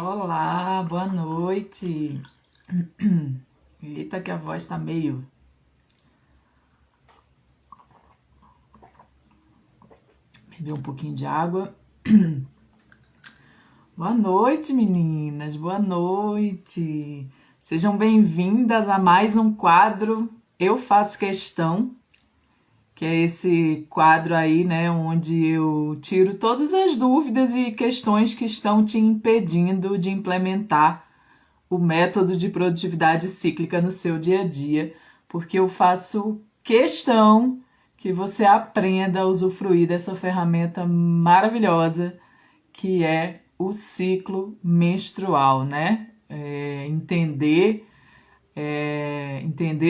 Olá, boa noite. Eita, que a voz tá meio. Beber um pouquinho de água. Boa noite, meninas. Boa noite. Sejam bem-vindas a mais um quadro Eu Faço Questão, que é esse quadro aí, né, onde eu tiro todas as dúvidas e questões que estão te impedindo de implementar o método de produtividade cíclica no seu dia a dia, porque eu faço questão que você aprenda a usufruir dessa ferramenta maravilhosa que é o ciclo menstrual, né? Entender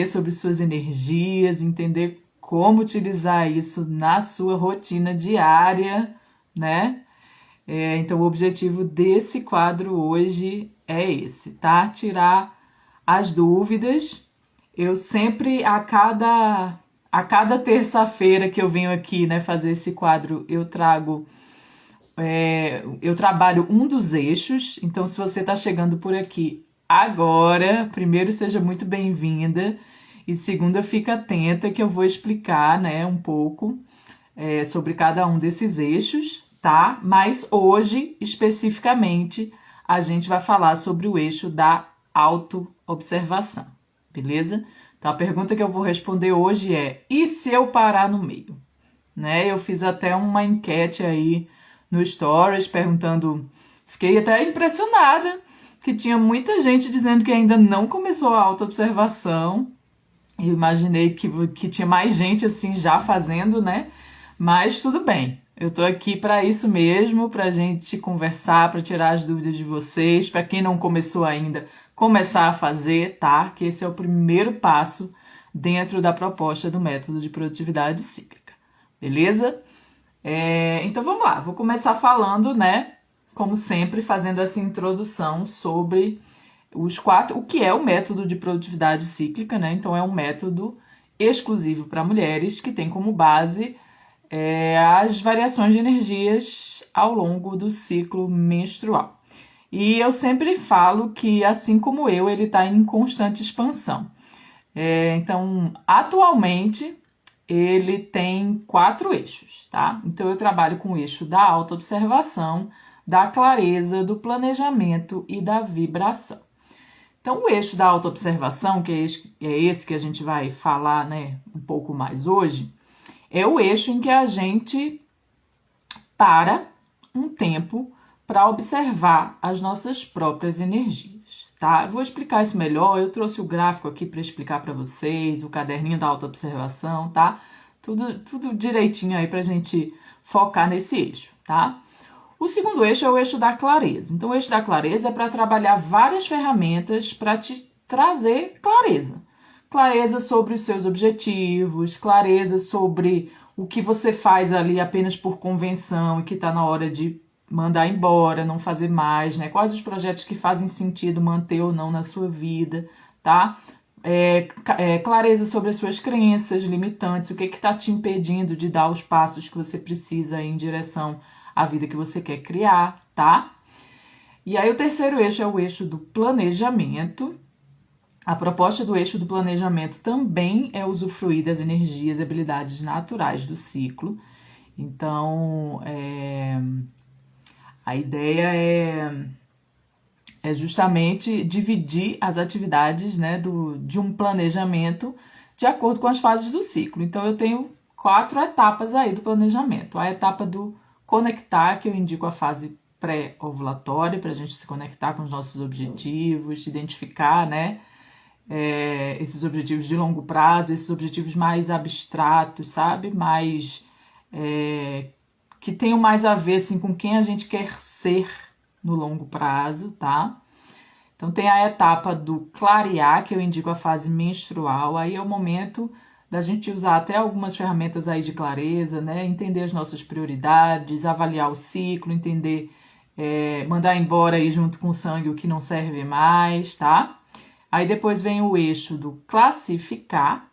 sobre suas energias, entender como utilizar isso na sua rotina diária, né? Então, o objetivo desse quadro hoje é esse, tá? Tirar as dúvidas. Eu sempre, a cada terça-feira que eu venho aqui, né, fazer esse quadro, eu trabalho um dos eixos. Então, se você está chegando por aqui agora, primeiro, seja muito bem-vinda. E segunda, fica atenta que eu vou explicar, né, um pouco sobre cada um desses eixos, tá? Mas hoje, especificamente, a gente vai falar sobre o eixo da autoobservação, beleza? Então, a pergunta que eu vou responder hoje é: e se eu parar no meio? Né? Eu fiz até uma enquete aí no Stories perguntando, fiquei até impressionada que tinha muita gente dizendo que ainda não começou a autoobservação. Eu imaginei que tinha mais gente assim já fazendo, né? Mas tudo bem, eu tô aqui para isso mesmo, pra gente conversar, para tirar as dúvidas de vocês, para quem não começou ainda, começar a fazer, tá? Que esse é o primeiro passo dentro da proposta do método de produtividade cíclica, beleza? Então vamos lá, vou começar falando, né? Como sempre, fazendo essa introdução sobre o que é o método de produtividade cíclica, né? Então é um método exclusivo para mulheres que tem como base as variações de energias ao longo do ciclo menstrual. E eu sempre falo que, assim como ele está em constante expansão. Então, atualmente, ele tem 4 eixos, tá? Então, eu trabalho com o eixo da autoobservação, da clareza, do planejamento e da vibração. Então, o eixo da autoobservação, que é esse que a gente vai falar, né, um pouco mais hoje, é o eixo em que a gente para um tempo para observar as nossas próprias energias, tá? Eu vou explicar isso melhor, eu trouxe o gráfico aqui para explicar para vocês, o caderninho da autoobservação, tá? Tudo direitinho aí para a gente focar nesse eixo, tá? O segundo eixo é o eixo da clareza. Então, o eixo da clareza é para trabalhar várias ferramentas para te trazer clareza. Clareza sobre os seus objetivos, clareza sobre o que você faz ali apenas por convenção e que está na hora de mandar embora, não fazer mais, né? Quais os projetos que fazem sentido manter ou não na sua vida, tá? Clareza sobre as suas crenças limitantes, o que está te impedindo de dar os passos que você precisa em direção à vida que você quer criar, tá? E aí o terceiro eixo é o eixo do planejamento. A proposta do eixo do planejamento também é usufruir das energias e habilidades naturais do ciclo. Então, a ideia é justamente dividir as atividades, né, de um planejamento de acordo com as fases do ciclo. Então, eu tenho 4 etapas aí do planejamento. A etapa do conectar, que eu indico a fase pré-ovulatória, para a gente se conectar com os nossos objetivos, identificar, né, esses objetivos de longo prazo, esses objetivos mais abstratos, sabe? Mais que tenham mais a ver assim, com quem a gente quer ser no longo prazo, tá? Então tem a etapa do clarear, que eu indico a fase menstrual, aí é o momento da gente usar até algumas ferramentas aí de clareza, né? Entender as nossas prioridades, avaliar o ciclo, entender, mandar embora aí junto com o sangue o que não serve mais, tá? Aí depois vem o eixo do classificar,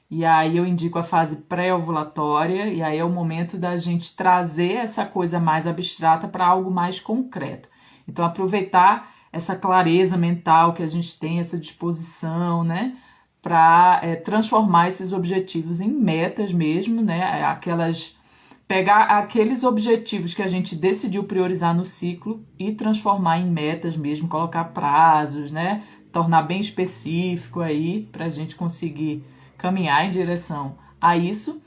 e aí eu indico a fase pré-ovulatória, e aí é o momento da gente trazer essa coisa mais abstrata para algo mais concreto. Então, aproveitar essa clareza mental que a gente tem, essa disposição, né, para transformar esses objetivos em metas mesmo, né, pegar aqueles objetivos que a gente decidiu priorizar no ciclo e transformar em metas mesmo, colocar prazos, né, tornar bem específico aí para a gente conseguir caminhar em direção a isso.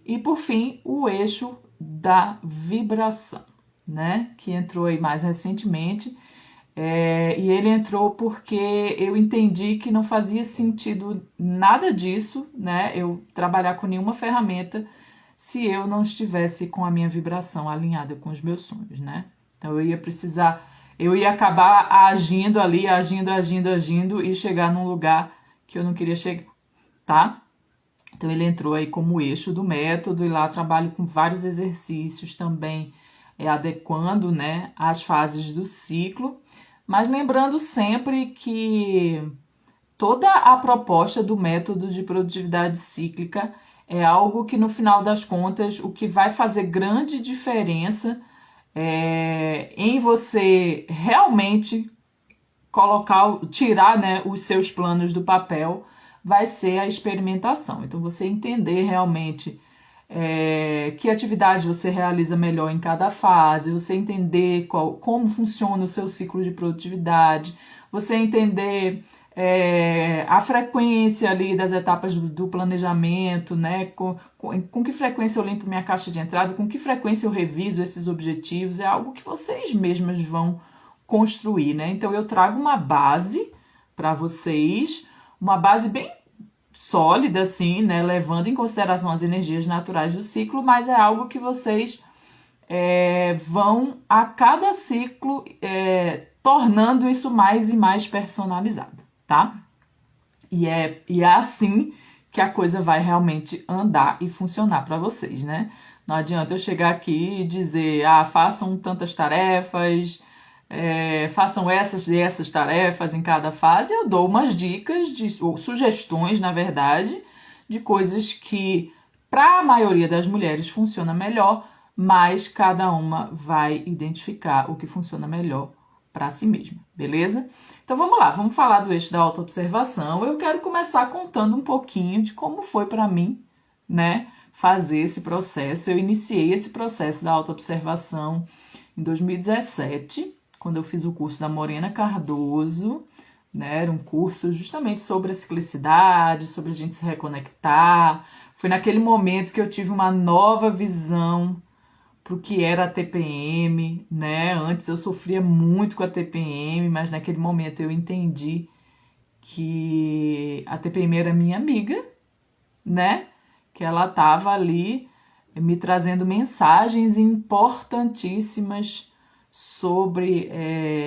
E por fim, o eixo da vibração, né, que entrou aí mais recentemente. E ele entrou porque eu entendi que não fazia sentido nada disso, né? Eu trabalhar com nenhuma ferramenta se eu não estivesse com a minha vibração alinhada com os meus sonhos, né? Então eu ia acabar agindo ali, agindo e chegar num lugar que eu não queria chegar, tá? Então ele entrou aí como eixo do método e lá trabalho com vários exercícios também, adequando, né, as fases do ciclo. Mas lembrando sempre que toda a proposta do método de produtividade cíclica é algo que, no final das contas, o que vai fazer grande diferença em você realmente tirar, né, os seus planos do papel, vai ser a experimentação. Então, você entender realmente que atividades você realiza melhor em cada fase, você entender como funciona o seu ciclo de produtividade, você entender a frequência ali das etapas do planejamento, né? Com que frequência eu limpo minha caixa de entrada, com que frequência eu reviso esses objetivos, é algo que vocês mesmas vão construir, né? Então eu trago uma base para vocês, uma base bem sólida, assim, né, levando em consideração as energias naturais do ciclo, mas é algo que vocês vão a cada ciclo tornando isso mais e mais personalizado, tá? E é assim que a coisa vai realmente andar e funcionar para vocês, né? Não adianta eu chegar aqui e dizer, façam tantas tarefas, façam essas e essas tarefas em cada fase. Eu dou umas dicas, ou sugestões, na verdade, de coisas que para a maioria das mulheres funciona melhor, mas cada uma vai identificar o que funciona melhor para si mesma, beleza? Então vamos lá, vamos falar do eixo da autoobservação. Eu quero começar contando um pouquinho de como foi para mim, né, fazer esse processo. Eu iniciei esse processo da autoobservação em 2017, quando eu fiz o curso da Morena Cardoso, né? Era um curso justamente sobre a ciclicidade, sobre a gente se reconectar. Foi naquele momento que eu tive uma nova visão para o que era a TPM, né? Antes eu sofria muito com a TPM, mas naquele momento eu entendi que a TPM era minha amiga, né? Que ela estava ali me trazendo mensagens importantíssimas sobre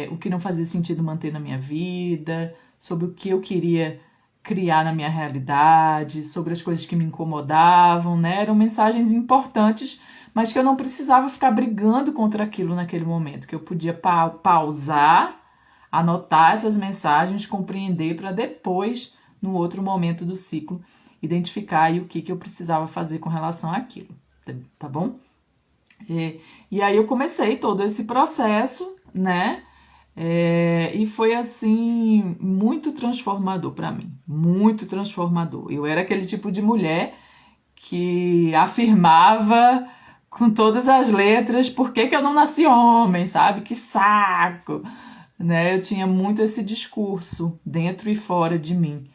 o que não fazia sentido manter na minha vida, sobre o que eu queria criar na minha realidade, sobre as coisas que me incomodavam, né? Eram mensagens importantes, mas que eu não precisava ficar brigando contra aquilo naquele momento, que eu podia pausar, anotar essas mensagens, compreender para depois, no outro momento do ciclo, identificar aí o que eu precisava fazer com relação àquilo, tá bom? E aí eu comecei todo esse processo, né? E foi assim muito transformador para mim, muito transformador. Eu era aquele tipo de mulher que afirmava com todas as letras por que eu não nasci homem, sabe? Que saco, né? Eu tinha muito esse discurso dentro e fora de mim.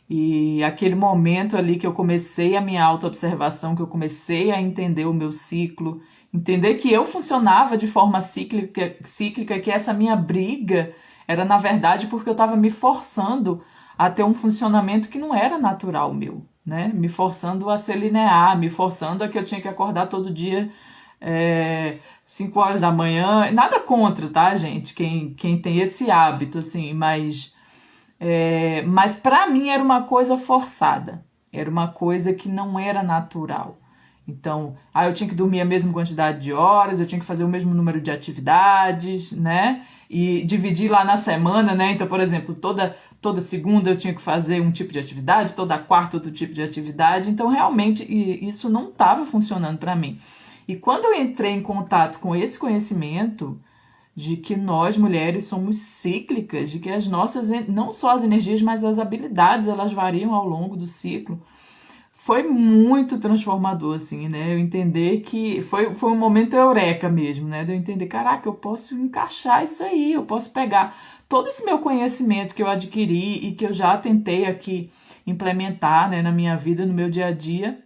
E aquele momento ali que eu comecei a minha autoobservação, que eu comecei a entender o meu ciclo, entender que eu funcionava de forma cíclica, que essa minha briga era, na verdade, porque eu estava me forçando a ter um funcionamento que não era natural meu, né? Me forçando a ser linear, me forçando a que eu tinha que acordar todo dia 5 horas da manhã. Nada contra, tá, gente? Quem tem esse hábito, assim, mas para mim era uma coisa forçada, era uma coisa que não era natural. Então, eu tinha que dormir a mesma quantidade de horas, eu tinha que fazer o mesmo número de atividades, né? E dividir lá na semana, né? Então, por exemplo, toda segunda eu tinha que fazer um tipo de atividade, toda quarta outro tipo de atividade. Então, realmente, isso não estava funcionando para mim. E quando eu entrei em contato com esse conhecimento de que nós mulheres somos cíclicas, de que as nossas, não só as energias, mas as habilidades, elas variam ao longo do ciclo. Foi muito transformador, assim, né? Eu entender que foi um momento eureka mesmo, né? De eu entender, caraca, eu posso encaixar isso aí, eu posso pegar todo esse meu conhecimento que eu adquiri e que eu já tentei aqui implementar, né, na minha vida, no meu dia a dia,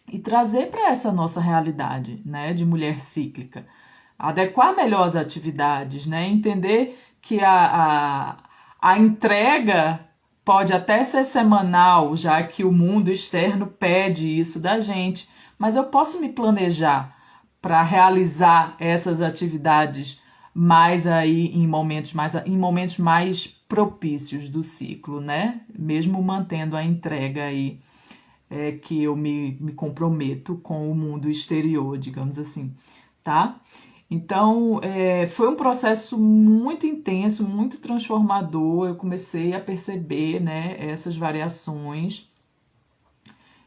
e trazer para essa nossa realidade, né, de mulher cíclica. Adequar melhor as atividades, né? Entender que a entrega pode até ser semanal, já que o mundo externo pede isso da gente, mas eu posso me planejar para realizar essas atividades mais aí em momentos mais propícios do ciclo, né? Mesmo mantendo a entrega aí que eu me comprometo com o mundo exterior, digamos assim, tá? Então, foi um processo muito intenso, muito transformador. Eu comecei a perceber, né, essas variações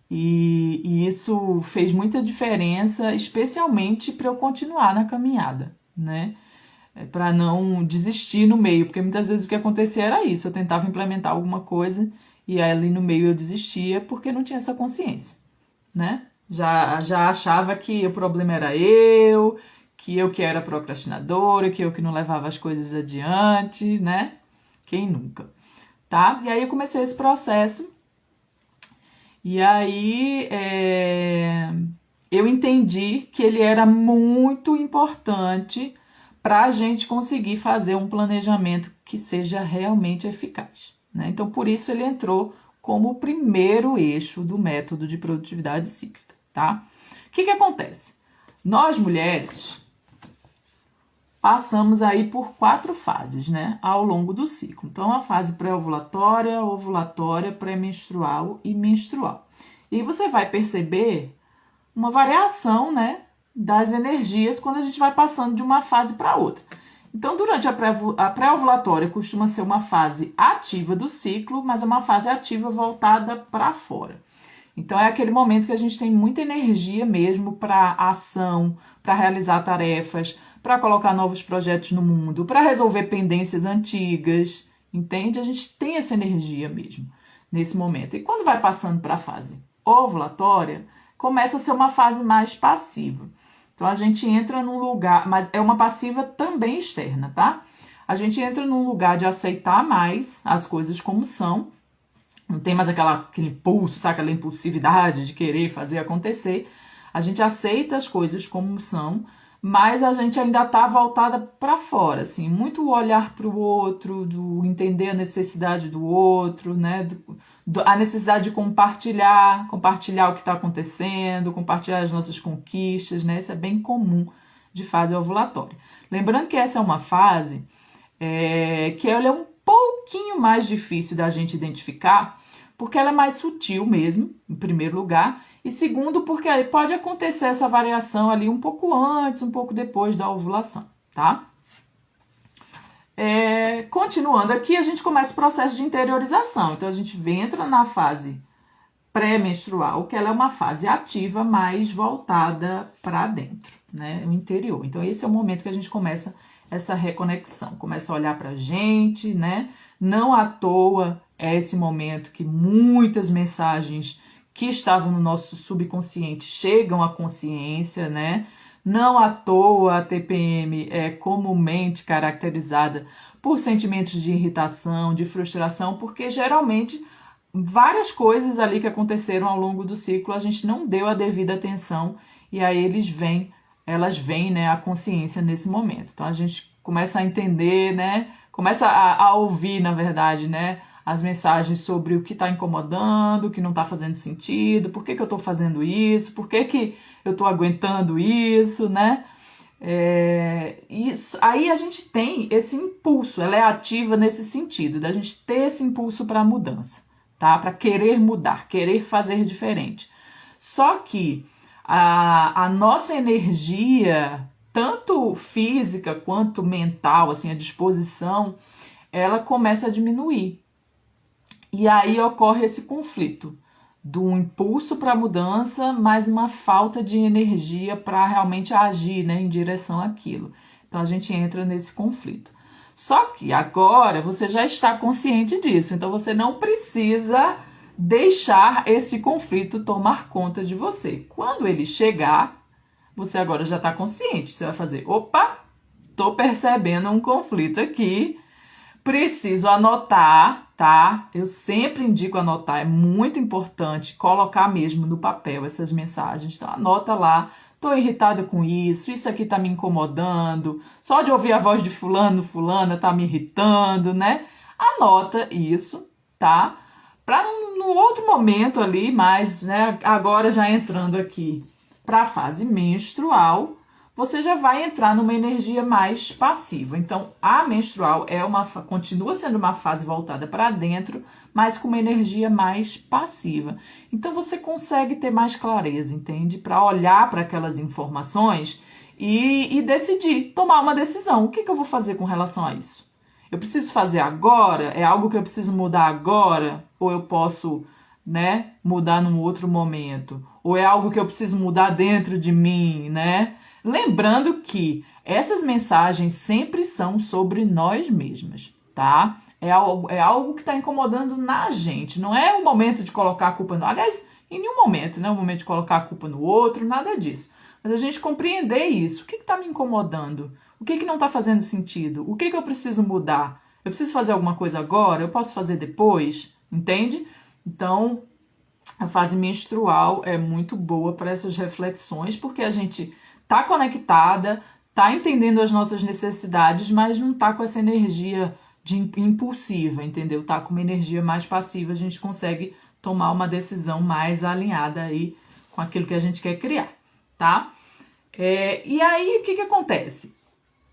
e isso fez muita diferença, especialmente para eu continuar na caminhada, né? Para não desistir no meio, porque muitas vezes o que acontecia era isso, eu tentava implementar alguma coisa e aí ali no meio eu desistia porque não tinha essa consciência, né? Já achava que o problema era eu, que eu que era procrastinadora, que eu que não levava as coisas adiante, né? Quem nunca, tá? E aí eu comecei esse processo e aí eu entendi que ele era muito importante para a gente conseguir fazer um planejamento que seja realmente eficaz, né? Então, por isso ele entrou como o primeiro eixo do método de produtividade cíclica, tá? O que acontece? Nós, mulheres, passamos aí por 4 fases, né, ao longo do ciclo. Então, a fase pré-ovulatória, ovulatória, pré-menstrual e menstrual. E você vai perceber uma variação, né, das energias quando a gente vai passando de uma fase para outra. Então, durante a pré-ovulatória costuma ser uma fase ativa do ciclo, mas é uma fase ativa voltada para fora. Então, é aquele momento que a gente tem muita energia mesmo para ação, para realizar tarefas, para colocar novos projetos no mundo, para resolver pendências antigas, entende? A gente tem essa energia mesmo nesse momento. E quando vai passando para a fase ovulatória, começa a ser uma fase mais passiva. Então, a gente entra num lugar, mas é uma passiva também externa, tá? A gente entra num lugar de aceitar mais as coisas como são, não tem mais aquele impulso, sabe? Aquela impulsividade de querer fazer acontecer. A gente aceita as coisas como são, mas a gente ainda está voltada para fora, assim, muito olhar para o outro, do entender a necessidade do outro, né? A necessidade de compartilhar o que está acontecendo, compartilhar as nossas conquistas, né? Isso é bem comum de fase ovulatória. Lembrando que essa é uma fase que ela é um pouquinho mais difícil da gente identificar, porque ela é mais sutil mesmo, em primeiro lugar, e segundo, porque pode acontecer essa variação ali um pouco antes, um pouco depois da ovulação, tá? Continuando aqui, a gente começa o processo de interiorização. Então, a gente entra na fase pré-menstrual, que ela é uma fase ativa, mais voltada para dentro, né? O interior. Então, esse é o momento que a gente começa essa reconexão, começa a olhar para a gente, né? Não à toa é esse momento que muitas mensagens que estavam no nosso subconsciente chegam à consciência, né? Não à toa a TPM é comumente caracterizada por sentimentos de irritação, de frustração, porque geralmente várias coisas ali que aconteceram ao longo do ciclo a gente não deu a devida atenção e aí elas vêm, né, à consciência nesse momento. Então a gente começa a entender, né? Começa a ouvir, na verdade, né? As mensagens sobre o que está incomodando, o que não está fazendo sentido, por que eu estou fazendo isso, por que eu estou aguentando isso, né? Aí a gente tem esse impulso, ela é ativa nesse sentido, da gente ter esse impulso para a mudança, tá? Para querer mudar, querer fazer diferente. Só que a nossa energia, tanto física quanto mental, assim, a disposição, ela começa a diminuir. E aí ocorre esse conflito do impulso para a mudança, mas uma falta de energia para realmente agir, né, em direção àquilo. Então, a gente entra nesse conflito. Só que agora você já está consciente disso, então você não precisa deixar esse conflito tomar conta de você. Quando ele chegar, você agora já está consciente. Você vai fazer, opa, estou percebendo um conflito aqui, preciso anotar, tá? Eu sempre indico anotar, é muito importante colocar mesmo no papel essas mensagens. Então, anota lá, estou irritada com isso aqui está me incomodando, só de ouvir a voz de fulano, fulana está me irritando, né? Anota isso, tá? Para no outro momento ali, mais, né? Agora já entrando aqui para a fase menstrual, você já vai entrar numa energia mais passiva. Então, a menstrual continua sendo uma fase voltada para dentro, mas com uma energia mais passiva. Então, você consegue ter mais clareza, entende? Para olhar para aquelas informações e decidir, tomar uma decisão. O que eu vou fazer com relação a isso? Eu preciso fazer agora? É algo que eu preciso mudar agora? Ou eu posso, né, mudar num outro momento? Ou é algo que eu preciso mudar dentro de mim, né? Lembrando que essas mensagens sempre são sobre nós mesmas, tá? É algo que está incomodando na gente. Não é o momento de colocar a culpa no... Aliás, em nenhum momento, não é o momento de colocar a culpa no outro, nada disso. Mas a gente compreender isso. O que está me incomodando? O que não está fazendo sentido? O que eu preciso mudar? Eu preciso fazer alguma coisa agora? Eu posso fazer depois? Entende? Então, a fase menstrual é muito boa para essas reflexões, porque a gente tá conectada, tá entendendo as nossas necessidades, mas não tá com essa energia impulsiva, entendeu? Tá com uma energia mais passiva, a gente consegue tomar uma decisão mais alinhada aí com aquilo que a gente quer criar, tá? E aí, o que acontece?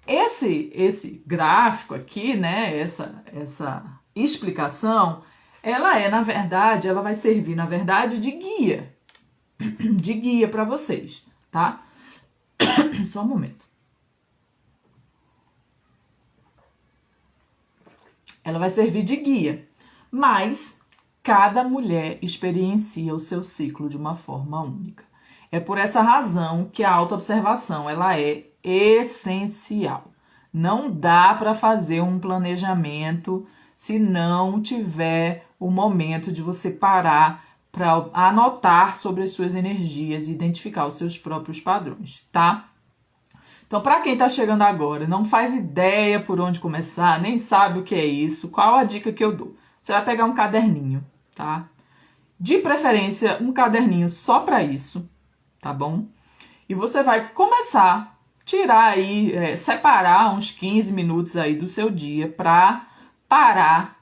Esse gráfico aqui, né, essa explicação, ela vai servir, na verdade, de guia para vocês, tá? Só um momento. Ela vai servir de guia, mas cada mulher experiencia o seu ciclo de uma forma única. É por essa razão que a autoobservação ela é essencial. Não dá para fazer um planejamento se não tiver o momento de você parar para anotar sobre as suas energias e identificar os seus próprios padrões, tá? Então, para quem está chegando agora, não faz ideia por onde começar, nem sabe o que é isso, qual a dica que eu dou? Você vai pegar um caderninho, tá? De preferência, um caderninho só para isso, tá bom? E você vai começar a tirar aí, separar uns 15 minutos aí do seu dia para parar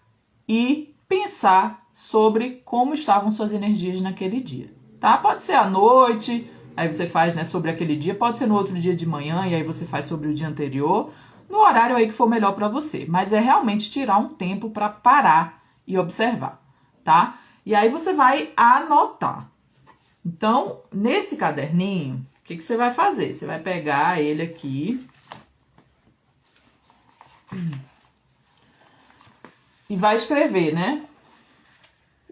e pensar sobre como estavam suas energias naquele dia, tá? Pode ser à noite, aí você faz, né, sobre aquele dia, pode ser no outro dia de manhã e aí você faz sobre o dia anterior, no horário aí que for melhor para você, mas é realmente tirar um tempo para parar e observar, tá? E aí você vai anotar. Então, nesse caderninho, o que você vai fazer? Você vai pegar ele aqui e vai escrever, né?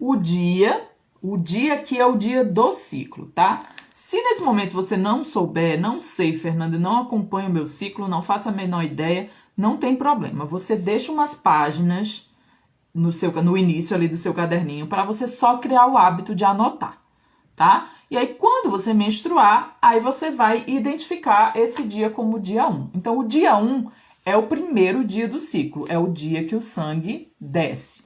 O dia que é o dia do ciclo, tá? Se nesse momento você não souber, não sei, Fernanda, não acompanho o meu ciclo, não faço a menor ideia, não tem problema. Você deixa umas páginas no início ali do seu caderninho para você só criar o hábito de anotar, tá? E aí, quando você menstruar, aí você vai identificar esse dia como o dia 1. Então, o dia 1 é o primeiro dia do ciclo, é o dia que o sangue desce.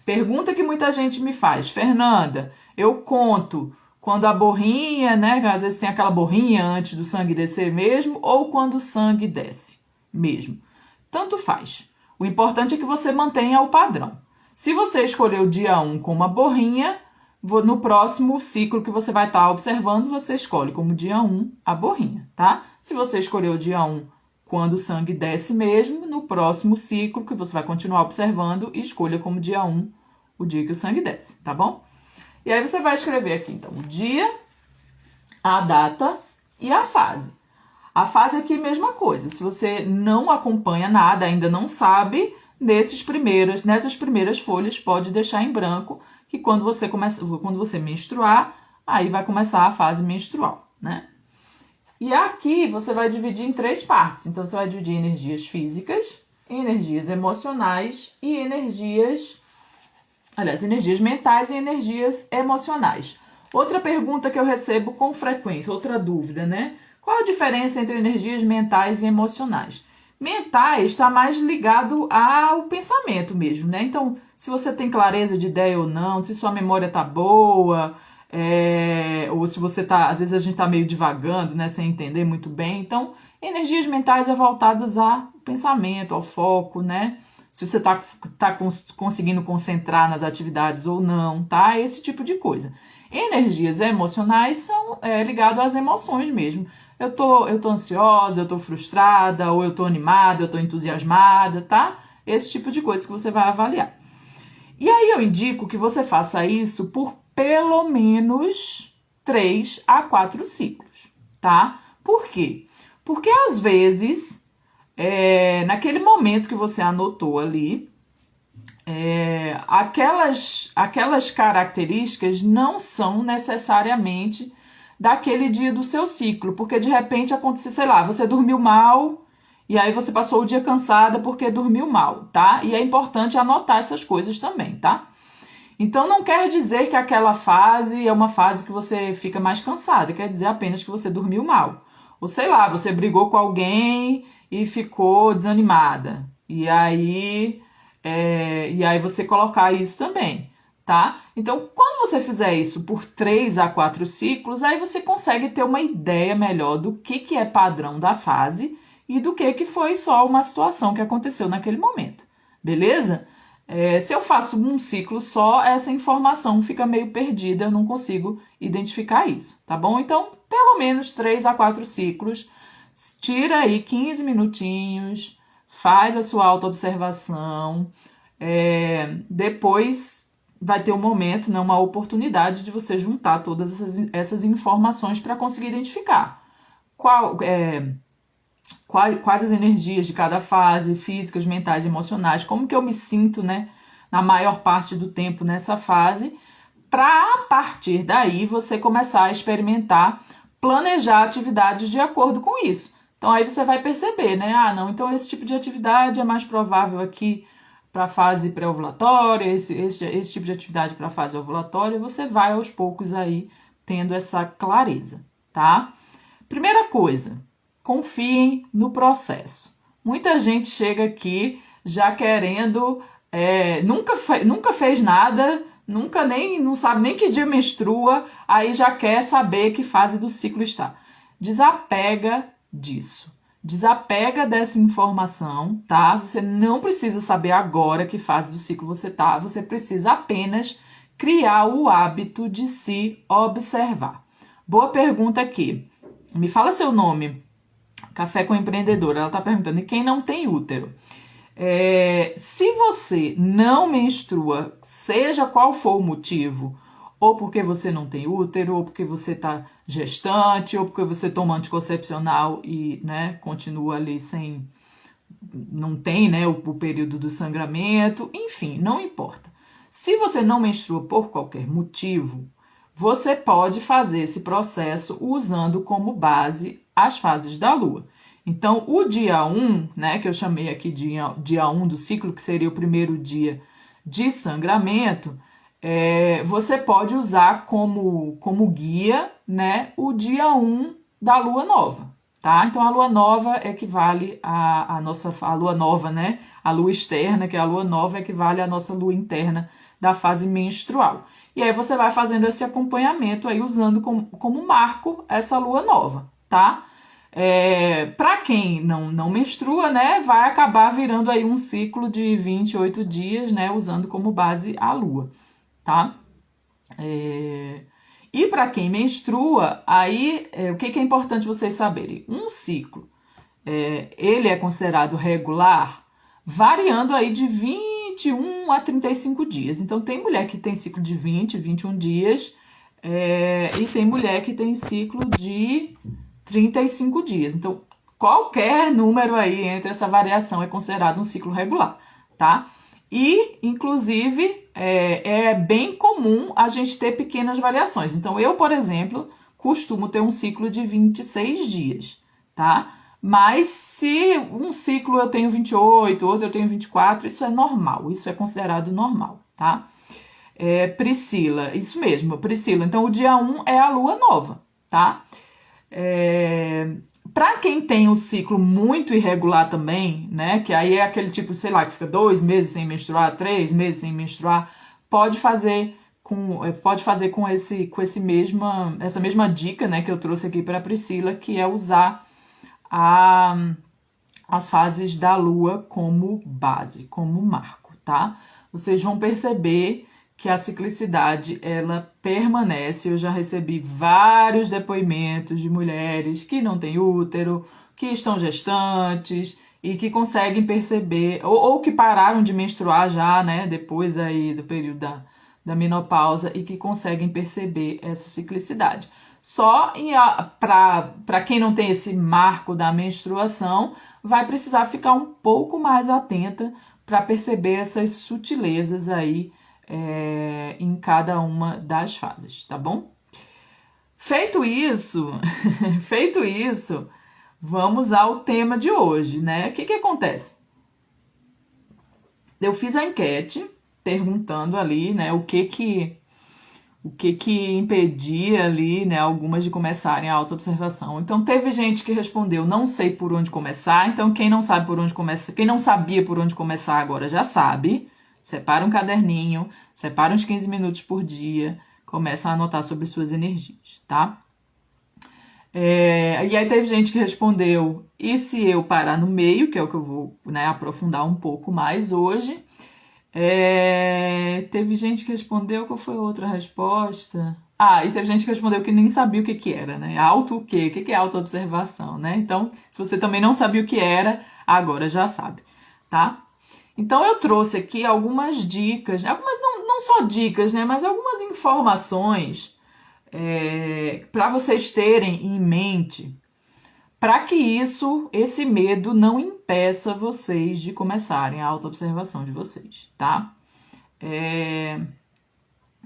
Pergunta que muita gente me faz, Fernanda, eu conto quando a borrinha, né, às vezes tem aquela borrinha antes do sangue descer mesmo, ou quando o sangue desce mesmo. Tanto faz. O importante é que você mantenha o padrão. Se você escolher o dia 1 com uma borrinha, no próximo ciclo que você vai estar observando, você escolhe como dia 1 a borrinha, tá? Se você escolher o dia 1 quando o sangue desce mesmo, no próximo ciclo que você vai continuar observando, escolha como dia 1 o dia que o sangue desce, tá bom? E aí você vai escrever aqui, então, o dia, a data e a fase. A fase aqui é a mesma coisa. Se você não acompanha nada, ainda não sabe, nessas primeiras folhas pode deixar em branco, que quando você menstruar, aí vai começar a fase menstrual, né? E aqui você vai dividir em 3 partes. Então, você vai dividir em energias físicas, energias emocionais e energias mentais e energias emocionais. Outra pergunta que eu recebo com frequência, outra dúvida, né? Qual a diferença entre energias mentais e emocionais? Mentais está mais ligado ao pensamento mesmo, né? Então, se você tem clareza de ideia ou não, se sua memória tá boa, ou se você tá, às vezes a gente tá meio divagando, né, sem entender muito bem. Então, energias mentais é voltadas ao pensamento, ao foco, né? Se você tá conseguindo concentrar nas atividades ou não, tá? Esse tipo de coisa. Energias emocionais são ligadas às emoções mesmo. Eu tô ansiosa, eu tô frustrada, ou eu tô animada, eu tô entusiasmada, tá? Esse tipo de coisa que você vai avaliar. E aí eu indico que você faça isso por pelo menos 3 a 4 ciclos, tá? Por quê? Porque às vezes, naquele momento que você anotou ali, aquelas características não são necessariamente daquele dia do seu ciclo, porque de repente aconteceu, sei lá, você dormiu mal e aí você passou o dia cansada porque dormiu mal, tá? E é importante anotar essas coisas também, tá? Então não quer dizer que aquela fase é uma fase que você fica mais cansada, quer dizer apenas que você dormiu mal. Ou sei lá, você brigou com alguém e ficou desanimada. E aí você colocar isso também, tá? Então, quando você fizer isso por 3 a 4 ciclos, aí você consegue ter uma ideia melhor do que é padrão da fase e do que foi só uma situação que aconteceu naquele momento, beleza? Se eu faço um ciclo só, essa informação fica meio perdida, eu não consigo identificar isso, tá bom? Então, pelo menos 3 a 4 ciclos, tira aí 15 minutinhos, faz a sua autoobservação, depois vai ter um momento, né, uma oportunidade de você juntar todas essas informações para conseguir identificar quais as energias de cada fase, físicas, mentais, emocionais, como que eu me sinto, né, na maior parte do tempo nessa fase, para a partir daí você começar a experimentar, planejar atividades de acordo com isso. Então aí você vai perceber, né, não, então esse tipo de atividade é mais provável aqui para a fase pré-ovulatória, esse tipo de atividade para a fase ovulatória, você vai aos poucos aí tendo essa clareza, tá? Primeira coisa, confiem no processo. Muita gente chega aqui já querendo, nunca fez nada, não sabe nem que dia menstrua, aí já quer saber que fase do ciclo está. Desapega disso. Desapega dessa informação, tá? Você não precisa saber agora que fase do ciclo você tá, você precisa apenas criar o hábito de se observar. Boa pergunta aqui. Me fala seu nome. Café com Empreendedora. Ela está perguntando, e quem não tem útero? Se você não menstrua, seja qual for o motivo, ou porque você não tem útero, ou porque você está gestante, ou porque você toma anticoncepcional e, né, continua ali não tem, né, o período do sangramento, enfim, não importa. Se você não menstrua por qualquer motivo, você pode fazer esse processo usando como base as fases da lua. Então, o dia 1, né, que eu chamei aqui de dia 1 do ciclo, que seria o primeiro dia de sangramento, você pode usar como guia, né, o dia 1 da lua nova, tá? Então, a lua nova equivale a lua nova, né? A lua externa, que é a lua nova, equivale à nossa lua interna da fase menstrual. E aí você vai fazendo esse acompanhamento aí, usando como marco essa lua nova, tá? Para quem não menstrua, né, vai acabar virando aí um ciclo de 28 dias, né, usando como base a lua, tá? E para quem menstrua, aí o que é importante vocês saberem? Um ciclo, ele é considerado regular, variando aí de 21 a 35 dias. Então, tem mulher que tem ciclo de 20, 21 dias, e tem mulher que tem ciclo de 35 dias. Então, qualquer número aí entre essa variação é considerado um ciclo regular, tá? E, inclusive, é bem comum a gente ter pequenas variações. Então, eu, por exemplo, costumo ter um ciclo de 26 dias, tá? Mas se um ciclo eu tenho 28, outro eu tenho 24, isso é normal, isso é considerado normal, tá? Priscila, isso mesmo, Priscila. Então, o dia 1 é a lua nova, tá? Para quem tem um ciclo muito irregular também, né? Que aí é aquele tipo, sei lá, que fica 2 meses sem menstruar, 3 meses sem menstruar, pode fazer com essa mesma dica, né, que eu trouxe aqui para Priscila, que é usar as fases da lua como base, como marco, tá? Vocês vão perceber que a ciclicidade, ela permanece. Eu já recebi vários depoimentos de mulheres que não têm útero, que estão gestantes e que conseguem perceber, ou que pararam de menstruar já, né, depois aí do período da menopausa, e que conseguem perceber essa ciclicidade. Só para quem não tem esse marco da menstruação, vai precisar ficar um pouco mais atenta para perceber essas sutilezas aí em cada uma das fases, tá bom? Feito isso, vamos ao tema de hoje, né? O que acontece? Eu fiz a enquete perguntando ali, né, o que impedia ali, né, algumas de começarem a autoobservação. Então, teve gente que respondeu, não sei por onde começar. Então, quem não sabe por onde começar, quem não sabia por onde começar agora já sabe. Separa um caderninho, separa uns 15 minutos por dia, começa a anotar sobre suas energias, tá? E aí teve gente que respondeu, e se eu parar no meio, que é o que eu vou, né, aprofundar um pouco mais hoje. Teve gente que respondeu, qual foi a outra resposta? E teve gente que respondeu que nem sabia o que era, né? Auto o quê? O que é autoobservação, né? Então, se você também não sabia o que era, agora já sabe, tá? Então, eu trouxe aqui algumas dicas, algumas não só dicas, né? Mas algumas informações para vocês terem em mente, para que esse medo não impeça vocês de começarem a autoobservação de vocês, tá?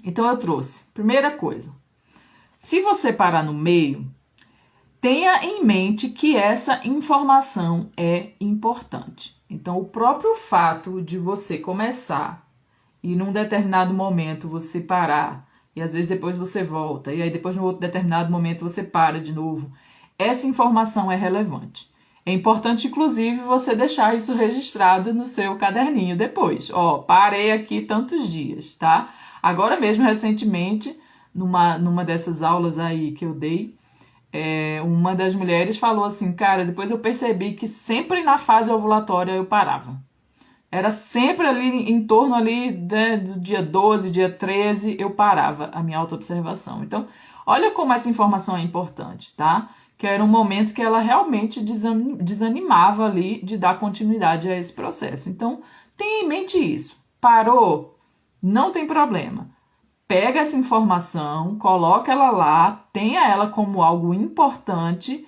Então, eu trouxe. Primeira coisa, se você parar no meio, tenha em mente que essa informação é importante. Então, o próprio fato de você começar e num determinado momento você parar, e às vezes depois você volta, e aí depois num outro determinado momento você para de novo, essa informação é relevante. É importante, inclusive, você deixar isso registrado no seu caderninho depois. Parei aqui tantos dias, tá? Agora mesmo, recentemente, numa dessas aulas aí que eu dei, uma das mulheres falou assim, cara, depois eu percebi que sempre na fase ovulatória eu parava. Era sempre ali, em torno ali do dia 12, dia 13, eu parava a minha autoobservação. Então, olha como essa informação é importante, tá? Que era um momento que ela realmente desanimava ali de dar continuidade a esse processo. Então, tenha em mente isso. Parou? Não tem problema. Pega essa informação, coloca ela lá, tenha ela como algo importante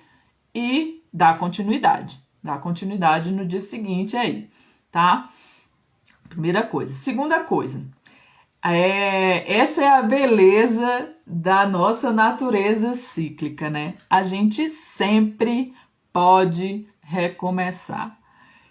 e dá continuidade. Dá continuidade no dia seguinte aí, tá? Primeira coisa. Segunda coisa. Essa é a beleza da nossa natureza cíclica, né? A gente sempre pode recomeçar.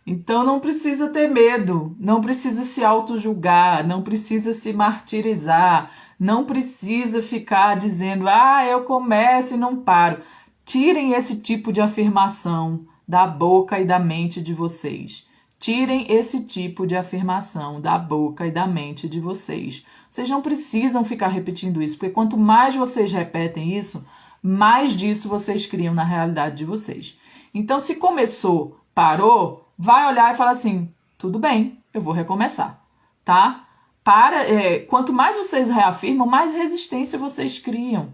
Então não precisa ter medo, não precisa se auto-julgar, não precisa se martirizar, não precisa ficar dizendo, eu começo e não paro. Tirem esse tipo de afirmação da boca e da mente de vocês. Tirem esse tipo de afirmação da boca e da mente de vocês. Vocês não precisam ficar repetindo isso, porque quanto mais vocês repetem isso, mais disso vocês criam na realidade de vocês. Então, se começou, parou, vai olhar e fala assim, tudo bem, eu vou recomeçar, tá? Quanto mais vocês reafirmam, mais resistência vocês criam.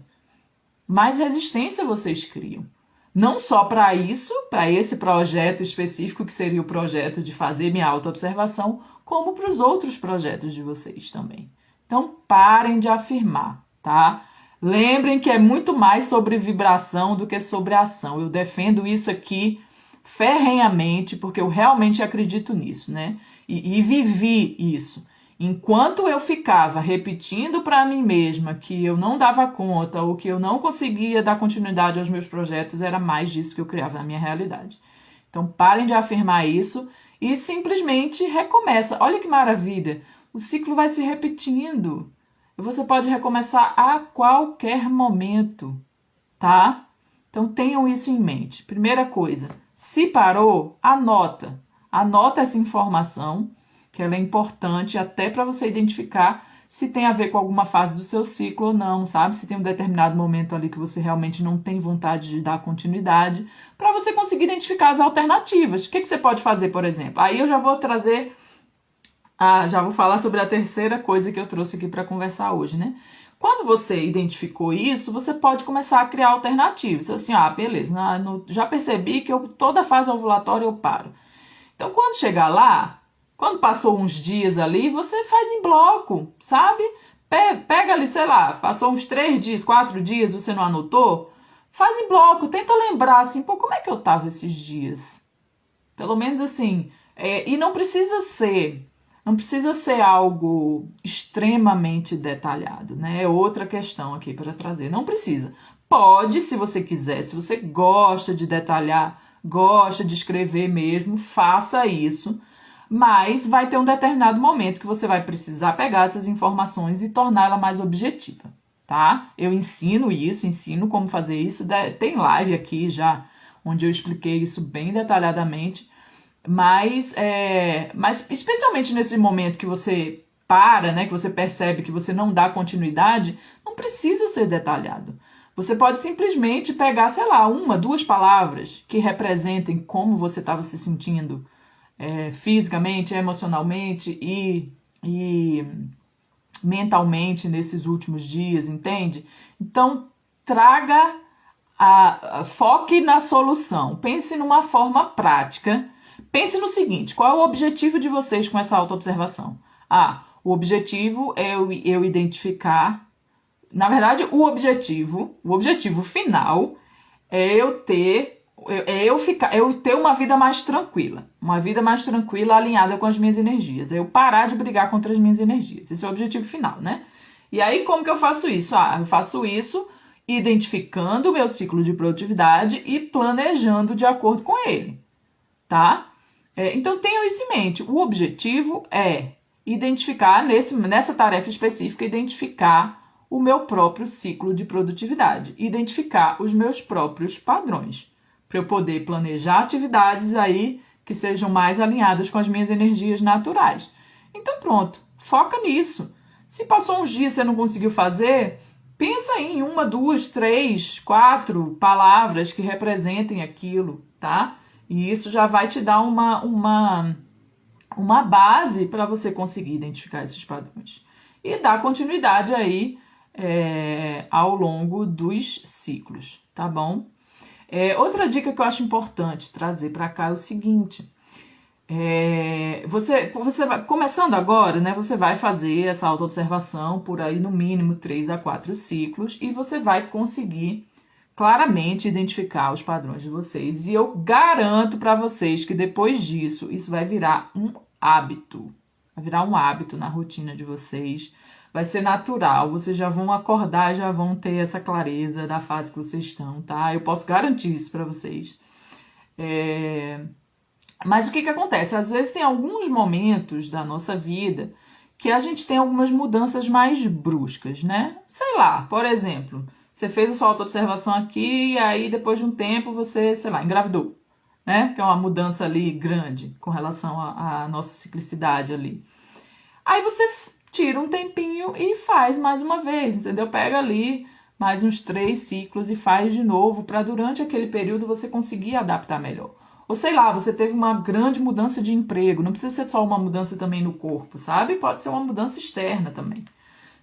Mais resistência vocês criam. Não só para isso, para esse projeto específico, que seria o projeto de fazer minha autoobservação, como para os outros projetos de vocês também. Então, parem de afirmar, tá? Lembrem que é muito mais sobre vibração do que sobre ação. Eu defendo isso aqui ferrenhamente, porque eu realmente acredito nisso, né? E vivi isso. Enquanto eu ficava repetindo para mim mesma que eu não dava conta ou que eu não conseguia dar continuidade aos meus projetos, era mais disso que eu criava na minha realidade. Então parem de afirmar isso e simplesmente recomeça. Olha que maravilha! O ciclo vai se repetindo. Você pode recomeçar a qualquer momento, tá? Então tenham isso em mente. Primeira coisa, se parou, anota. Anota essa informação, que ela é importante até para você identificar se tem a ver com alguma fase do seu ciclo ou não, sabe? Se tem um determinado momento ali que você realmente não tem vontade de dar continuidade, para você conseguir identificar as alternativas. O que você pode fazer, por exemplo? Aí eu já vou trazer, já vou falar sobre a terceira coisa que eu trouxe aqui para conversar hoje, né? Quando você identificou isso, você pode começar a criar alternativas. Assim, beleza, já percebi que toda fase ovulatória eu paro. Então, quando chegar lá, quando passou uns dias ali, você faz em bloco, sabe? Pega ali, sei lá, passou uns 3 dias, 4 dias, você não anotou? Faz em bloco, tenta lembrar assim, como é que eu tava esses dias? Pelo menos assim, e não precisa ser algo extremamente detalhado, né? É outra questão aqui para trazer. Não precisa. Pode, se você quiser, se você gosta de detalhar, gosta de escrever mesmo, faça isso. Mas vai ter um determinado momento que você vai precisar pegar essas informações e torná-la mais objetiva, tá? Eu ensino como fazer isso. Tem live aqui já, onde eu expliquei isso bem detalhadamente. Mas especialmente nesse momento que você para, né, que você percebe que você não dá continuidade, não precisa ser detalhado. Você pode simplesmente pegar, sei lá, 1, 2 palavras que representem como você estava se sentindo fisicamente, emocionalmente e mentalmente nesses últimos dias, entende? Então, foque na solução. Pense numa forma prática. Pense no seguinte, qual é o objetivo de vocês com essa autoobservação? O objetivo é eu identificar. Na verdade, o objetivo final é eu ter uma vida mais tranquila. Uma vida mais tranquila alinhada com as minhas energias. É eu parar de brigar contra as minhas energias. Esse é o objetivo final, né? E aí, como que eu faço isso? Eu faço isso identificando o meu ciclo de produtividade e planejando de acordo com ele, tá? Então, tenham isso em mente. O objetivo é identificar, nessa tarefa específica, identificar o meu próprio ciclo de produtividade, identificar os meus próprios padrões, para eu poder planejar atividades aí que sejam mais alinhadas com as minhas energias naturais. Então, pronto, foca nisso. Se passou uns dias e você não conseguiu fazer, pensa aí em 1, 2, 3, 4 palavras que representem aquilo, tá? E isso já vai te dar uma base para você conseguir identificar esses padrões. E dar continuidade aí ao longo dos ciclos, tá bom? Outra dica que eu acho importante trazer para cá é o seguinte. Você vai, começando agora, né? Você vai fazer essa autoobservação por aí no mínimo 3 a 4 ciclos e você vai conseguir claramente identificar os padrões de vocês. E eu garanto para vocês que depois disso, isso vai virar um hábito. Vai virar um hábito na rotina de vocês. Vai ser natural. Vocês já vão acordar, já vão ter essa clareza da fase que vocês estão, tá? Eu posso garantir isso para vocês. Mas o que acontece? Às vezes tem alguns momentos da nossa vida que a gente tem algumas mudanças mais bruscas, né? Sei lá, por exemplo, você fez a sua autoobservação aqui e aí depois de um tempo você, sei lá, engravidou, né? Que é uma mudança ali grande com relação à nossa ciclicidade ali. Aí você tira um tempinho e faz mais uma vez, entendeu? Pega ali mais uns 3 ciclos e faz de novo para durante aquele período você conseguir adaptar melhor. Ou sei lá, você teve uma grande mudança de emprego, não precisa ser só uma mudança também no corpo, sabe? Pode ser uma mudança externa também.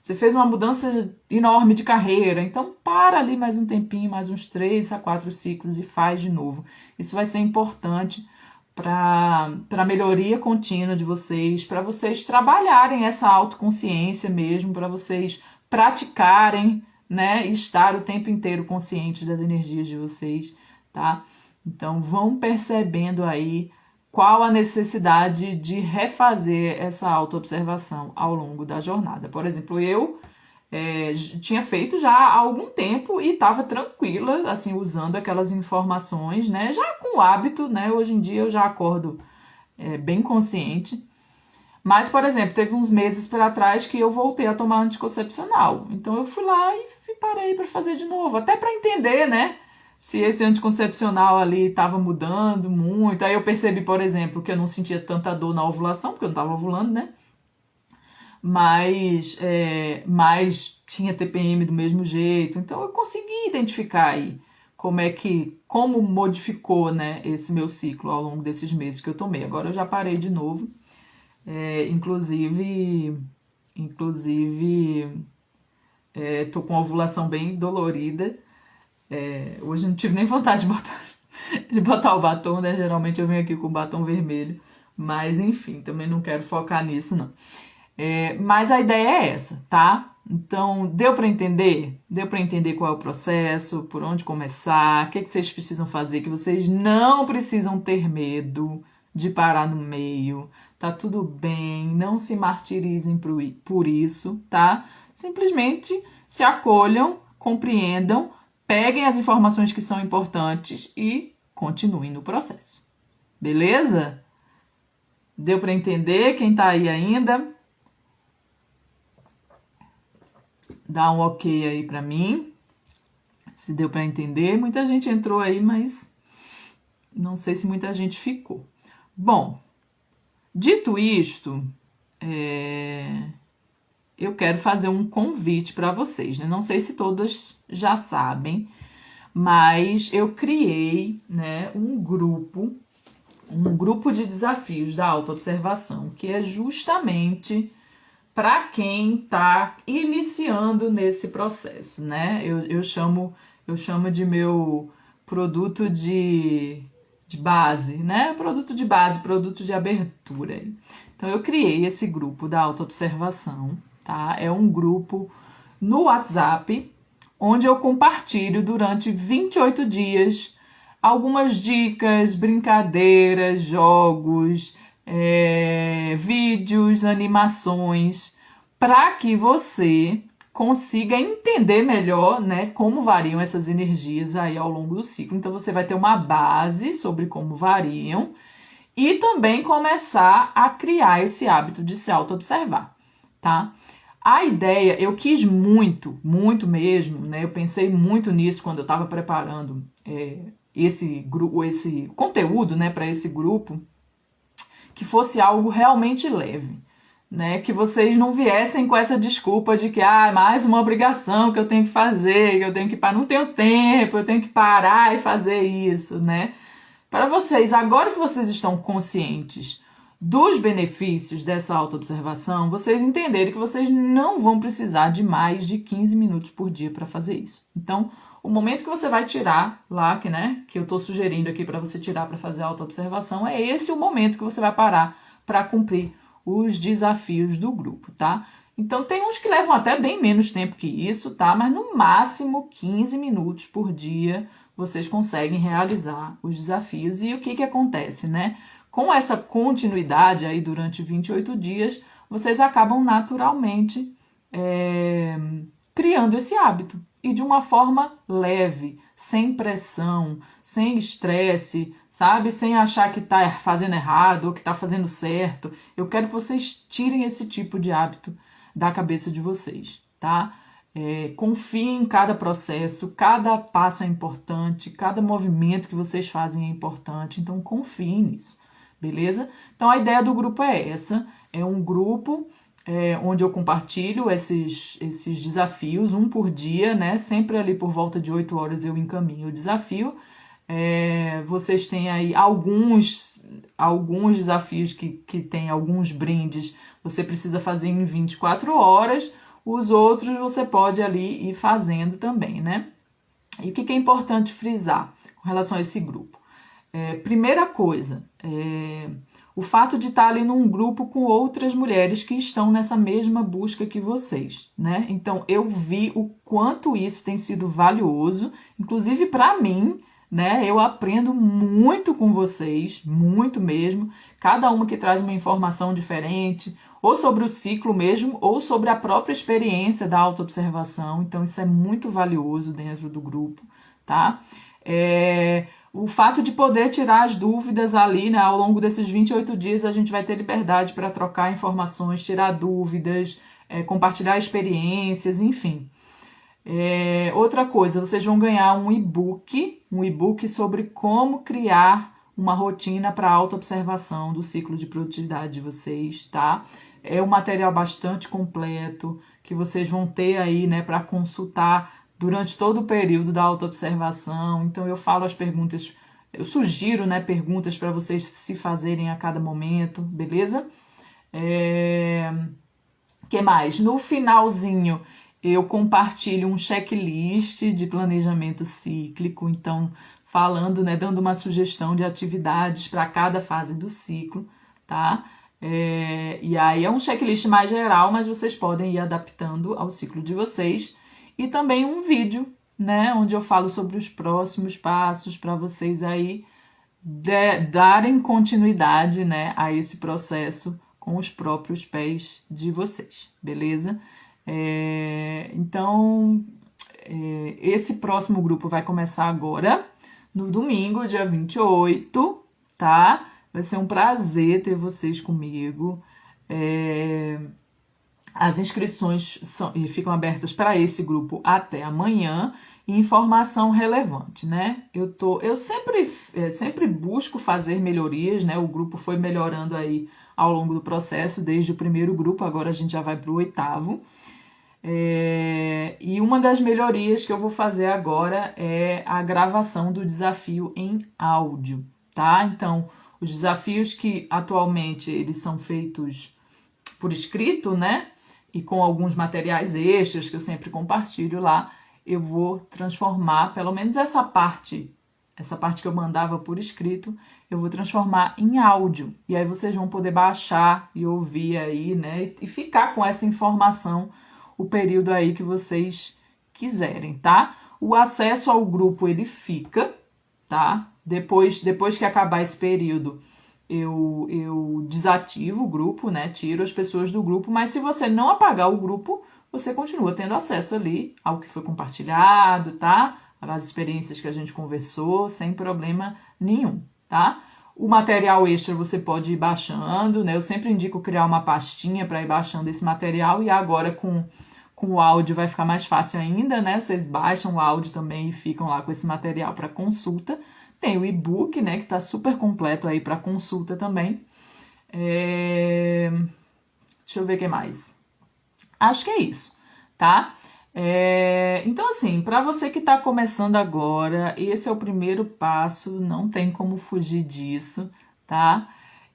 Você fez uma mudança enorme de carreira, então para ali mais um tempinho, mais uns 3 a 4 ciclos e faz de novo. Isso vai ser importante para a melhoria contínua de vocês, para vocês trabalharem essa autoconsciência mesmo, para vocês praticarem, né, e estar o tempo inteiro conscientes das energias de vocês, tá? Então vão percebendo aí qual a necessidade de refazer essa autoobservação ao longo da jornada. Por exemplo, eu tinha feito já há algum tempo e estava tranquila, assim, usando aquelas informações, né? Já com o hábito, né? Hoje em dia eu já acordo bem consciente. Mas, por exemplo, teve uns meses para trás que eu voltei a tomar anticoncepcional. Então eu fui lá e parei para fazer de novo, até para entender, né? Se esse anticoncepcional ali estava mudando muito. Aí eu percebi, por exemplo, que eu não sentia tanta dor na ovulação, porque eu não estava ovulando, né? Mas tinha TPM do mesmo jeito. Então eu consegui identificar aí como modificou, né, esse meu ciclo ao longo desses meses que eu tomei. Agora eu já parei de novo. Inclusive, tô com a ovulação bem dolorida. Hoje não tive nem vontade de botar o batom, né? Geralmente eu venho aqui com o batom vermelho. Mas enfim, também não quero focar nisso, não. Mas a ideia é essa, tá? Então, deu para entender? Deu para entender qual é o processo, por onde começar, o que vocês precisam fazer, que vocês não precisam ter medo de parar no meio, tá tudo bem, não se martirizem por isso, tá? Simplesmente se acolham, compreendam, peguem as informações que são importantes e continuem no processo. Beleza? Deu para entender? Quem tá aí ainda? Dá um ok aí para mim, se deu para entender. Muita gente entrou aí, mas não sei se muita gente ficou. Bom, dito isto, eu quero fazer um convite para vocês, né? Não sei se todas já sabem, mas eu criei, né, um grupo de desafios da autoobservação, que é justamente para quem está iniciando nesse processo, né? Eu chamo de meu produto de base, né? Produto de base, produto de abertura. Então, eu criei esse grupo da autoobservação, tá? É um grupo no WhatsApp, onde eu compartilho durante 28 dias algumas dicas, brincadeiras, jogos, vídeos, animações, para que você consiga entender melhor, né, como variam essas energias aí ao longo do ciclo. Então você vai ter uma base sobre como variam e também começar a criar esse hábito de se auto-observar, tá? A ideia, eu quis muito mesmo, né? Eu pensei muito nisso quando eu estava preparando esse conteúdo, né, para esse grupo, que fosse algo realmente leve, né? Que vocês não viessem com essa desculpa de que mais uma obrigação que eu tenho que fazer, que eu tenho que parar, não tenho tempo, eu tenho que parar e fazer isso, né? Para vocês, agora que vocês estão conscientes dos benefícios dessa autoobservação, vocês entenderem que vocês não vão precisar de mais de 15 minutos por dia para fazer isso. Então, o momento que você vai tirar lá, que eu estou sugerindo aqui para você tirar para fazer a autoobservação, é esse o momento que você vai parar para cumprir os desafios do grupo, tá? Então, tem uns que levam até bem menos tempo que isso, tá? Mas no máximo 15 minutos por dia vocês conseguem realizar os desafios. E o que acontece, né? Com essa continuidade aí durante 28 dias, vocês acabam naturalmente criando esse hábito. E de uma forma leve, sem pressão, sem estresse, sabe? Sem achar que está fazendo errado ou que está fazendo certo. Eu quero que vocês tirem esse tipo de hábito da cabeça de vocês, tá? Confiem em cada processo, cada passo é importante, cada movimento que vocês fazem é importante, então confiem nisso, beleza? Então a ideia do grupo é essa, é um grupo onde eu compartilho esses desafios, um por dia, né? Sempre ali por volta de 8 horas eu encaminho o desafio. Vocês têm aí alguns desafios que tem alguns brindes, você precisa fazer em 24 horas, os outros você pode ali ir fazendo também, né? E o que é importante frisar com relação a esse grupo? Primeira coisa, o fato de estar ali num grupo com outras mulheres que estão nessa mesma busca que vocês, né? Então, eu vi o quanto isso tem sido valioso, inclusive para mim, né? Eu aprendo muito com vocês, muito mesmo. Cada uma que traz uma informação diferente, ou sobre o ciclo mesmo, ou sobre a própria experiência da autoobservação. Então, isso é muito valioso dentro do grupo, tá? O fato de poder tirar as dúvidas ali, né? Ao longo desses 28 dias, a gente vai ter liberdade para trocar informações, tirar dúvidas, compartilhar experiências, enfim. Outra coisa, vocês vão ganhar um e-book sobre como criar uma rotina para autoobservação do ciclo de produtividade de vocês, tá? É um material bastante completo que vocês vão ter aí, né, para consultar durante todo o período da autoobservação. Então eu falo as perguntas, eu sugiro, né, perguntas para vocês se fazerem a cada momento, beleza? Que mais? No finalzinho eu compartilho um checklist de planejamento cíclico, então falando, né, dando uma sugestão de atividades para cada fase do ciclo, tá? E aí é um checklist mais geral, mas vocês podem ir adaptando ao ciclo de vocês. E também um vídeo, né, onde eu falo sobre os próximos passos para vocês aí darem continuidade, né, a esse processo com os próprios pés de vocês, beleza? Então, esse próximo grupo vai começar agora, no domingo, dia 28, tá? Vai ser um prazer ter vocês comigo. As inscrições ficam abertas para esse grupo até amanhã. Informação relevante, né? Eu sempre busco fazer melhorias, né? O grupo foi melhorando aí ao longo do processo, desde o primeiro grupo, agora a gente já vai para o 8º. E uma das melhorias que eu vou fazer agora é a gravação do desafio em áudio, tá? Então, os desafios que atualmente eles são feitos por escrito, né? E com alguns materiais extras que eu sempre compartilho lá, eu vou transformar, pelo menos essa parte que eu mandava por escrito, eu vou transformar em áudio. E aí vocês vão poder baixar e ouvir aí, né? E ficar com essa informação o período aí que vocês quiserem, tá? O acesso ao grupo, ele fica, tá? Depois que acabar esse período, eu desativo o grupo, né? Tiro as pessoas do grupo, mas se você não apagar o grupo, você continua tendo acesso ali ao que foi compartilhado, tá? As experiências que a gente conversou, sem problema nenhum, tá? O material extra você pode ir baixando, né? Eu sempre indico criar uma pastinha para ir baixando esse material, e agora com o áudio vai ficar mais fácil ainda, né? Vocês baixam o áudio também e ficam lá com esse material para consulta. Tem o e-book, né, que está super completo aí para consulta também. Deixa eu ver o que mais. Acho que é isso, tá? Então, assim, para você que está começando agora, esse é o primeiro passo, não tem como fugir disso, tá?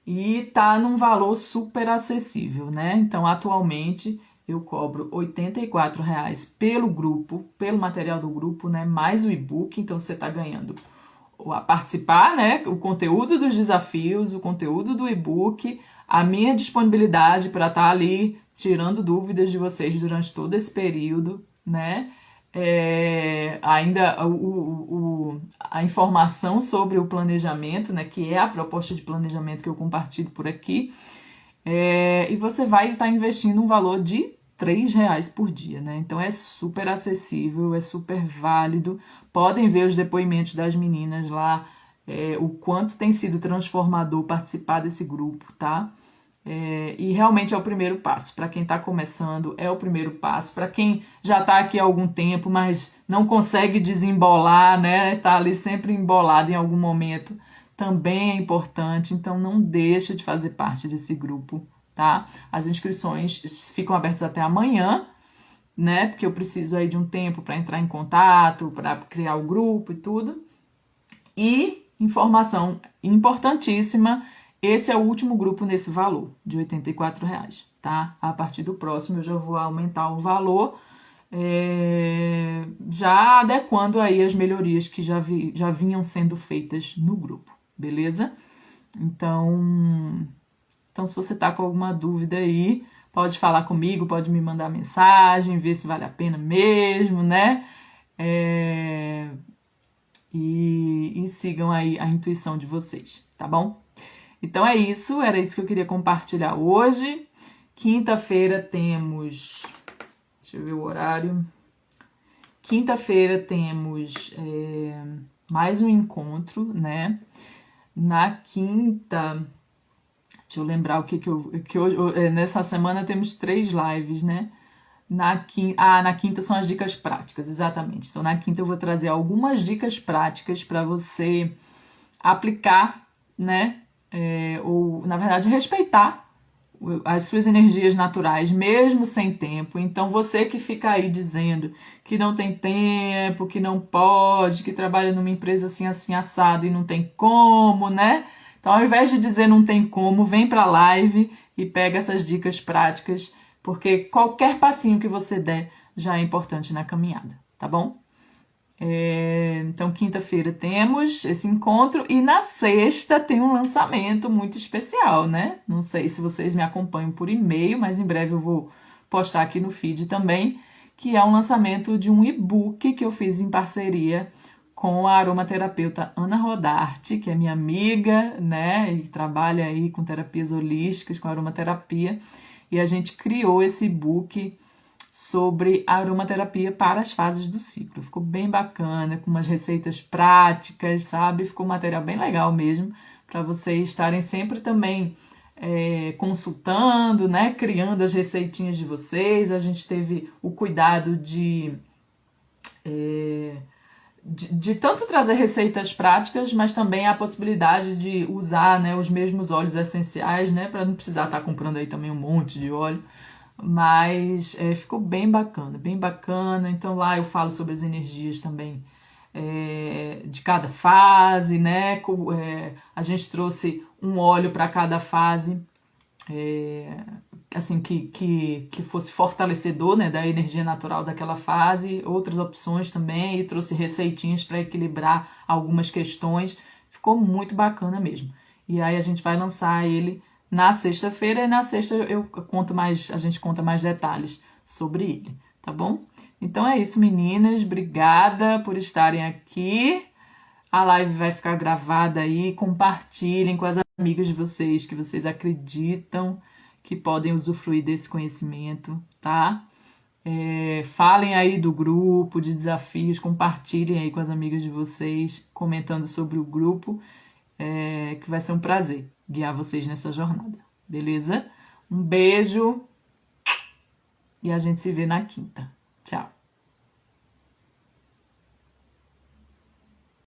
E tá num valor super acessível, né? Então, atualmente, eu cobro R$ 84,00 pelo grupo, pelo material do grupo, né? Mais o e-book, então você tá ganhando a participar, né? O conteúdo dos desafios, o conteúdo do e-book, a minha disponibilidade para estar ali tirando dúvidas de vocês durante todo esse período, né? Ainda a informação sobre o planejamento, né? Que é a proposta de planejamento que eu compartilho por aqui. E você vai estar investindo um valor de R$ 3,00 por dia, né? Então é super acessível, é super válido. Podem ver os depoimentos das meninas lá, o quanto tem sido transformador participar desse grupo, tá? E realmente é o primeiro passo. Para quem está começando, é o primeiro passo. Para quem já está aqui há algum tempo, mas não consegue desembolar, né? Está ali sempre embolado em algum momento, também é importante. Então não deixa de fazer parte desse grupo, tá? As inscrições ficam abertas até amanhã, né? Porque eu preciso aí de um tempo para entrar em contato, para criar o grupo e tudo. E informação importantíssima, esse é o último grupo nesse valor, de R$ 84,00, tá? A partir do próximo eu já vou aumentar o valor, já adequando aí as melhorias que já vinham sendo feitas no grupo, beleza? Então se você tá com alguma dúvida aí, pode falar comigo, pode me mandar mensagem, ver se vale a pena mesmo, né? e sigam aí a intuição de vocês, tá bom? Então é isso, era isso que eu queria compartilhar hoje. Quinta-feira temos... Deixa eu ver o horário. Quinta-feira temos mais um encontro, né? Na quinta... Deixa eu lembrar o que hoje... Nessa semana temos 3 lives, né? Na quinta são as dicas práticas, exatamente. Então, na quinta eu vou trazer algumas dicas práticas para você aplicar, né? Ou, na verdade, respeitar as suas energias naturais, mesmo sem tempo. Então, você que fica aí dizendo que não tem tempo, que não pode, que trabalha numa empresa assim, assim, assado e não tem como, né? Então, ao invés de dizer não tem como, vem para a live e pega essas dicas práticas, porque qualquer passinho que você der já é importante na caminhada, tá bom? Então, quinta-feira temos esse encontro e na sexta tem um lançamento muito especial, né? Não sei se vocês me acompanham por e-mail, mas em breve eu vou postar aqui no feed também, que é um lançamento de um e-book que eu fiz em parceria com a aromaterapeuta Ana Rodarte, que é minha amiga, né? E trabalha aí com terapias holísticas, com aromaterapia. E a gente criou esse e-book sobre aromaterapia para as fases do ciclo. Ficou bem bacana, com umas receitas práticas, sabe? Ficou um material bem legal mesmo, para vocês estarem sempre também consultando, né? Criando as receitinhas de vocês. A gente teve o cuidado de tanto trazer receitas práticas, mas também a possibilidade de usar, né, os mesmos óleos essenciais, né, para não precisar estar comprando aí também um monte de óleo. Mas ficou bem bacana, bem bacana. Então lá eu falo sobre as energias também de cada fase, né? A gente trouxe um óleo para cada fase, assim, que fosse fortalecedor, né, da energia natural daquela fase, outras opções também, e trouxe receitinhas para equilibrar algumas questões. Ficou muito bacana mesmo. E aí a gente vai lançar ele na sexta-feira, e na sexta a gente conta mais detalhes sobre ele, tá bom? Então é isso, meninas. Obrigada por estarem aqui. A live vai ficar gravada aí. Compartilhem com as amigas de vocês que vocês acreditam que podem usufruir desse conhecimento, tá? Falem aí do grupo de desafios, compartilhem aí com as amigas de vocês, comentando sobre o grupo, que vai ser um prazer guiar vocês nessa jornada, beleza? Um beijo e a gente se vê na quinta. Tchau!